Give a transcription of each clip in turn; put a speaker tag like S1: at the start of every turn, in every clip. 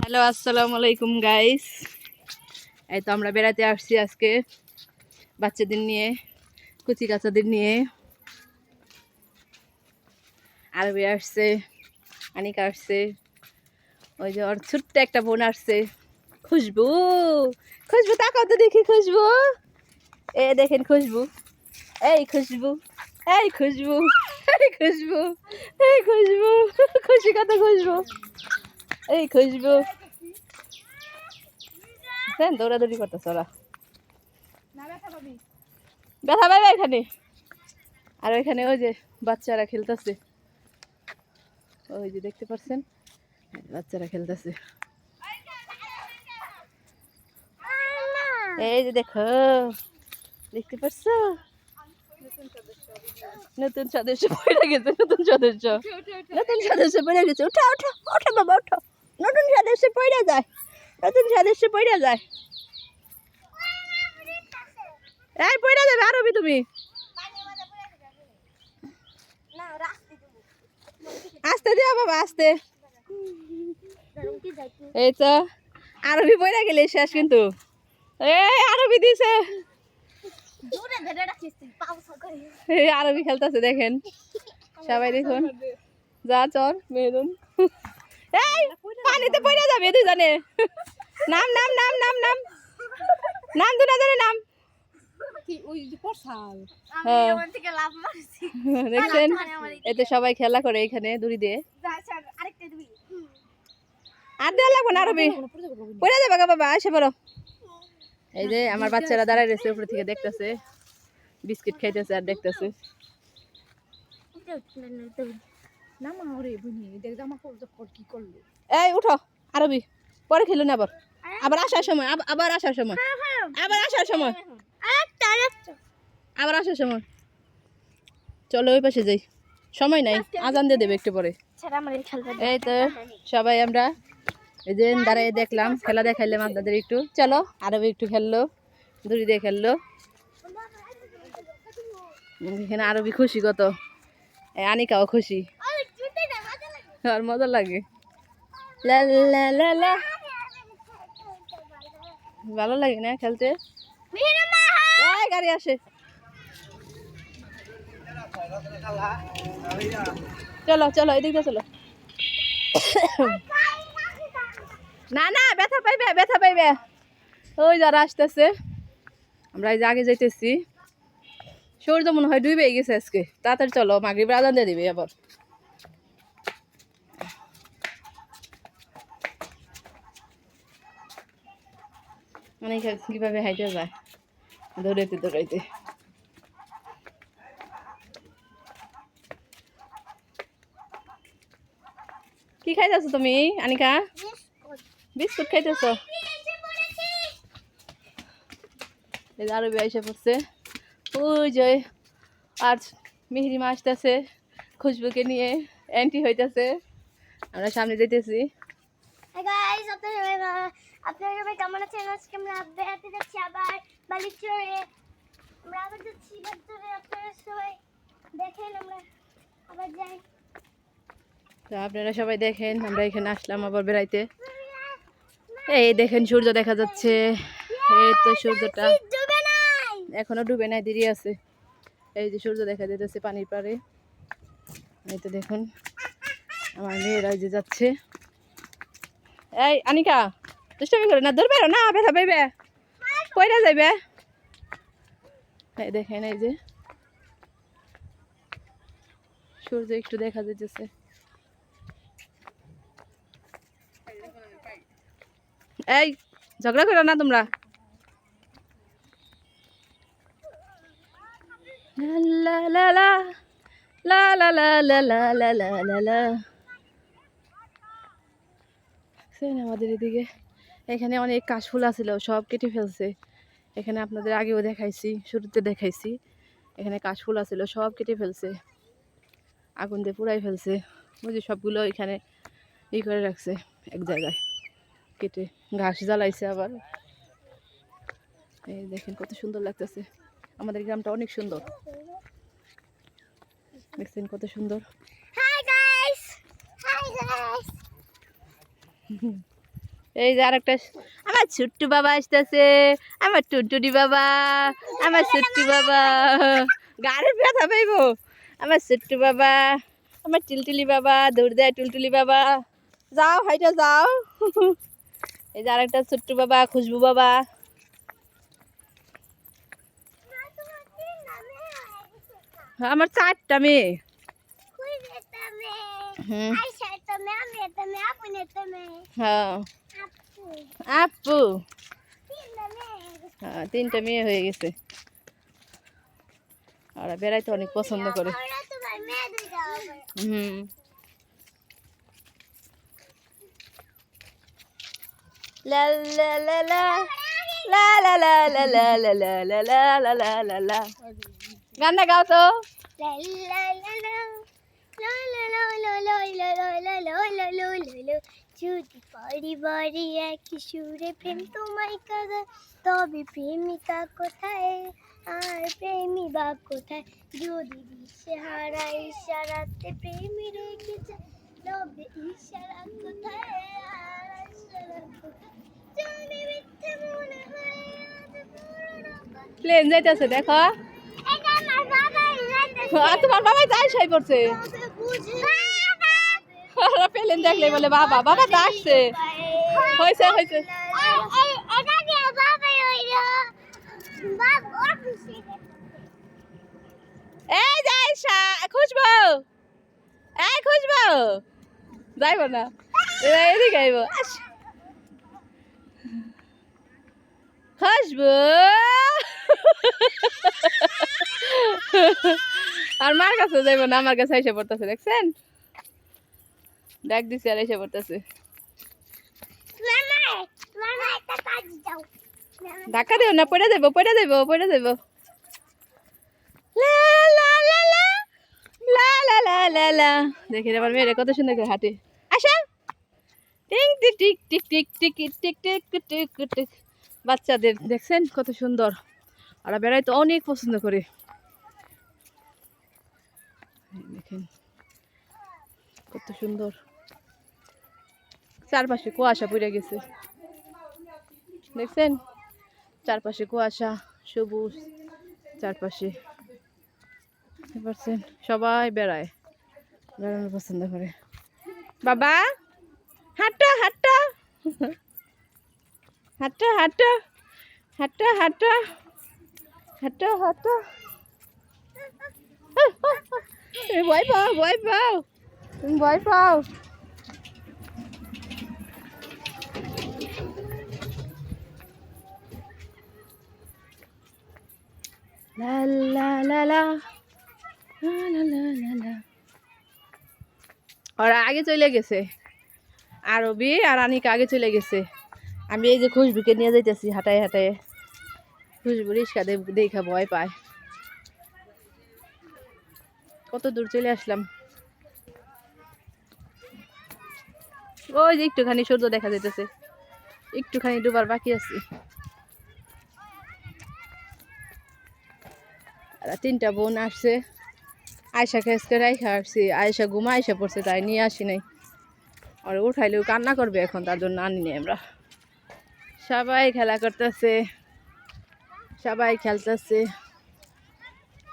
S1: Hello, আসসালামু আলাইকুম guys. এই তো আমরা বেড়াতে আসছি আজকে বাচ্চাদের নিয়ে, কুচি কাচাদের নিয়ে। আরবি আসছে, আনিকা আসছে, ওই যে ওর ছোট্ট একটা বোন আসছে, খুশবু। খুশবু তাকাও তো দেখি, খুশবু এ দেখেন, খুশবু, এই খুশবু, এই খুশবু, এই খুশবু, এই খুশবু, খুশি কত খুশবু, এই খুশবু। হ্যাঁ, দৌড়াদৌড়ি করতেছ ওরা, ব্যথা পাইবে এখানে। আর ওইখানে ওই যে বাচ্চারা খেলতেছে, ওই যে দেখতে পাচ্ছেন বাচ্চারা খেলতেছে। এই যে দেখো, দেখতে পাচ্ছ, নতুন সদস্য পড়ে গেছে, নতুন সদস্য, নতুন সদস্য পড়ে গেছে। উঠো উঠো ওঠো বাবা, উঠো, নতুন সদস্য পড়ে যায়, নতুন সদস্য পড়ে যায়। এই পড়ে যাবে আরবি তুমি, আস্তে দিও বাবা, আস্তে। এই তো আরবি পড়ে গেলে শেষ কিন্তু। এই আরবি দিছে, এই আরবি খেলতেছে দেখেন সবাই, দেখুন। যা চর মেরুন, এই পানিতে পড়ে যাবে দুজনে। নাম নাম নাম নাম নাম নাম, দুজনে নাম। দেখছেন, এতে সবাই খেলা করে এখানে দড়ি দিয়ে। আর দেওয়া লাগবে না, আরবি পড়ে যাবে গা বাবা, এসে পড়ো। এই যে আমার বাচ্চারা দাঁড়ায় রয়েছে উপরে থেকে দেখতেছে, বিস্কিট খাইতেছে আর দেখতেছে। এই উঠো আরবি, পরে খেলুন আবার, আবার আসার সময়, আবার আসার সময়, আবার আসার সময়, আবার আসার সময়। চলো ওই পাশে যাই, সময় নাই, আজান দিয়ে দেবে একটু পরে। এই তো সবাই আমরা এই যে দাঁড়ায় দেখলাম, খেলা দেখাইলাম আপনাদের একটু। চলো আরবি একটু খেললো, দড়ি দিয়ে খেললো। এখানে আরবি খুশি কত, আনিকাও খুশি, আর মজা লাগে। লা লা লা লা, ভালো লাগে না খেলতে? গাড়ি আসে, চলো চলো এদিকে চলো। না না, ব্যথা পাইবে, ব্যথা পাইবে। ওই যারা আসতেছে, আমরা এই যে আগে যাইতেছি। সূর্য মনে হয় ডুবে গেছে আজকে, তাড়াতাড়ি চলো, মাগরিবের আজান দিয়ে দিবে আবার। মানে কিভাবে হাইটে যায়, দৌড়াইতে দৌড়াইতে। কি খাইতেছো তুমি আনিকা? বিস্কুট খাইতেছো? আরবি আইসা পড়ছে, ওই যে আর মিহরিমা আসতেছে খুশবুকে নিয়ে, অ্যান্টি হইতেছে। আমরা সামনে যেতেছি।
S2: আপনারা সবাই কেমন আছেন? আজকে আমরা বেড়াতে যাচ্ছি আবার বালিচরে। আমরা আবার যাচ্ছি বালিচরে, আপনারা সবাই দেখেন, আমরা আবার যাই।
S1: তো আপনারা সবাই দেখেন, আমরা এখানে আসলাম আবার বেড়াইতে। এই দেখেন সূর্য দেখা যাচ্ছে, এই তো সূর্যটা এখনো ডুবে নাই, দেরি আছে। এই যে সূর্য দেখা যেতেছে পানির পাড়ে। এই তো দেখুন আমার মেয়েরা যে যাচ্ছে। এই আনিকা দুষ্টামি করে না, ধরবে না, ব্যথা পাইবে, কইরা যাইবে। এই দেখেন, এই যে সূর্য একটু দেখা যেতেছে। এই ঝগড়া করো না তোমরা। লা লা লা লা লা লা লা লা লা লা লা লা। আমাদের এদিকে এখানে অনেক কাশফুল আছিল, সব কেটে ফেলছে। এখানে আপনাদের আগেও দেখাইছি, শুরুতে দেখাইছি, এখানে কাশফুল আছিল, সব কেটে ফেলছে, আগুন দিয়ে পুড়াই ফেলছে। বুঝি সবগুলো এখানে ই করে রাখছে এক জায়গায়, কেটে ঘাস জ্বালাইছে আবার। এই দেখেন কত সুন্দর লাগতেছে, আমাদের গ্রামটা অনেক সুন্দর, দেখছেন কত সুন্দর।
S2: Hi guys, hi guys.
S1: এই যে আরেকটা আমার ছুট্টু বাবা আসতেছে, আমার টুনটুনি বাবা, আমার ছুট্টু বাবা, গাড়ি ব্যথা পাইব, আমার ছুট্টু বাবা, আমার টিলটিলি বাবা, দৌড় দেয় টুলটুলি বাবা, যাও হাইটা যাও। এই যে আরেকটা ছুট্টু বাবা, খুশবু বাবা। আমার 4টা মেয়ে। হুম হ্যাঁ আপু, হ্যাঁ 3টা মেয়ে হয়ে গেছে। ওরা বেড়াইতে অনেক পছন্দ করে। হুম লা লা লা লা লা লা লা লা লা লা লা লা লা লা লা লা। গানটা গাও তো।
S2: যদি পরিবারে একই সুরে প্রেম তোমায় কাজে, তবে প্রেমিকা কোথায় আর প্রেমী বা কোথায়? যদি দিশে হারা ইশারাতে প্রেমী রেখেছে, তবে ইশারা কোথায় আর ইশারা কোথায়? যদি মিথ্যে মনে হয় আজ পুরনো কথা।
S1: প্লেন যাইতেছে দেখো।
S2: এটা আমার বাবাই যাইতেছে।
S1: আর তোমার বাবাই যাই সাই পড়ছে।
S2: তবে বুঝে
S1: ওরা প্লেন দেখলে বলে বাবা, বাবা তো আসছে। হয়েছে হয়েছে।
S2: এটা দিয়ে বাবাই হইলো বাবা অফিসে।
S1: এই যাই খুশবু, এই খুশবু যাইব না, এদিকে আইব। খুশবু আর মার কাছে যাইব না, আমার কাছে এসে পড়তেছে, দেখছেন? ডাক দিছে আর এসে পড়তেছে।
S2: মামা একটা কাজ দাও।
S1: ধাক্কা দিও না, পড়ে যাইব, পড়ে যাইব, পড়ে যাইব। লা লা লা লা লা লা লা লা লা। দেখি আমার মেয়েরা কত সুন্দর করে হাঁটে। আসা টিং tick tick tick tick tick tick tick tick tick. বাচ্চাদের দেখছেন কত সুন্দর, ওরা বেড়াইতে অনেক পছন্দ করে। দেখেন কত সুন্দর, চারপাশে কুয়াশা পড়ে গেছে, দেখছেন? চারপাশে কুয়াশা, সবুজ চারপাশে। বুঝতে পারছেন? সবাই বেড়ায়, বেড়ানো পছন্দ করে। বাবা হাঁটো হাঁটো হাঁটো হাঁটো হাঁটো হাঁটো হাঁটো হাঁটো। তুমি ভয় পাও, ভয় পাও, তুমি ভয় পাও। লা লা লা লা লা লা লা লা। ওরা আগে চলে গেছে, আরবি আর আনিকা আগে চলে গেছে। আমি এই যে খুশবুকে নিয়ে যাইতেছি হাঁটায় হাঁটায়। খুশবু রিক্সা দেখা ভয় পায়। কত দূর চলে আসলাম। ওই যে একটুখানি সূর্য দেখা যাইতেছে, একটুখানি ডুবার বাকি আছে। আর 3টা বোন আসছে, আয়সা খেসকে রাইখা আসছি। আয়সা ঘুমা আয়সা পড়ছে, তাই নিয়ে আসি নাই। আর উঠাইলেও কান্না করবে এখন, তার জন্য আনি নি আমরা। সবাই খেলা করতেছে, সবাই খেলতেছে,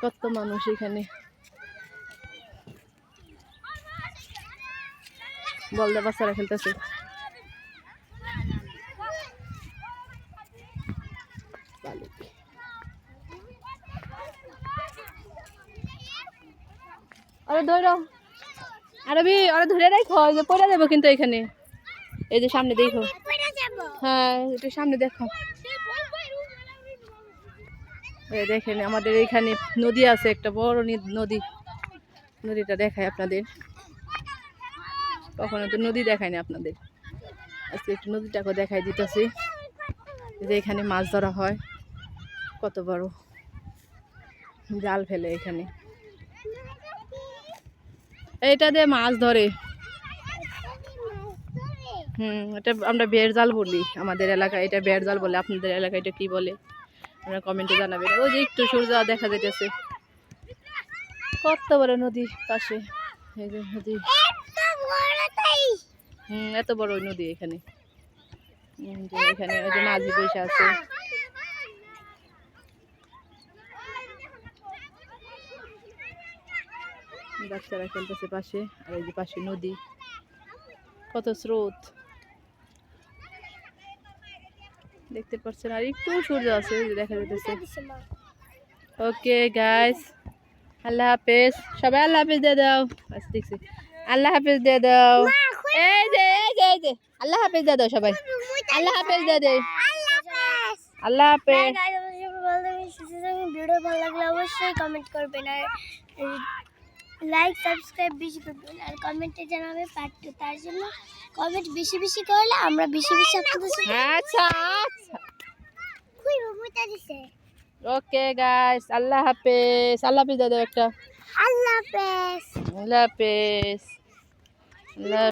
S1: কত মানুষ এখানে। বলদা বাচ্চারা খেলতেছে। আরে ধরো আরবি, ওরা ধরে রাখো, যে পড়ে যাবো কিন্তু এখানে। এই যে সামনে দেখো, হ্যাঁ একটু সামনে দেখো। এই দেখেন আমাদের এইখানে নদী আছে, একটা বড় নদী। নদীটা দেখায় আপনাদের, কখনো তো নদী দেখায় না আপনাদের, আজকে একটু নদীটাকে দেখাই দিতেছি। যে এখানে মাছ ধরা হয়, কত বড় জাল ফেলে এখানে, এটা দিয়ে মাছ ধরে। এটা আমরা বেড় জাল বলি আমাদের এলাকায়, এটা বেড় জাল বলে। আপনাদের এলাকায় এটা কি বলে আপনারা কমেন্টে জানাবেন। ওই যে একটু সূর্য দেখা যাইতেছে, কত বড় নদী পাশে। এই যে নদী, এত বড় নদী এখানে। যে এখানে ওই যে মাঝি বসে আছে। বাচ্চারা খেলতেছে পাশে, আর এই যে পাশে নদী, কত স্রোত দেখতে পাচ্ছেন। আর একটু সূর্য আছে, ওই যে দেখা যাইতেছে। ওকে গাইস, আল্লাহ হাফেজ সবাই, আল্লাহ হাফেজ দিয়ে দাও। আচ্ছা দেখছি, আল্লাহ হাফেজ দিয়ে দাও। এই যে এই যে এই যে আল্লাহ হাফেজ দিয়ে দাও সবাই, আল্লাহ হাফেজ দিয়ে দে, আল্লাহ হাফেজ।
S2: ভিডিও ভালো লাগলে অবশ্যই কমেন্ট করবেন, আর লাইক সাবস্ক্রাইব বেশি করবেন, আর কমেন্টে জানাবে পার্ট 2। তার জন্য কমেন্ট বেশি বেশি করলে আমরা বেশি বেশি আপনাদের সাথে
S1: আচ্ছা আচ্ছা
S2: খুবই মজা দিছে।
S1: ওকে গাইস, আল্লাহ হাফেজ, আল্লাহ হাফেজ দিয়ে দাও একটা,
S2: আল্লাহ হাফেজ।
S1: আল্লাহ হাফেজ, আল্লাহ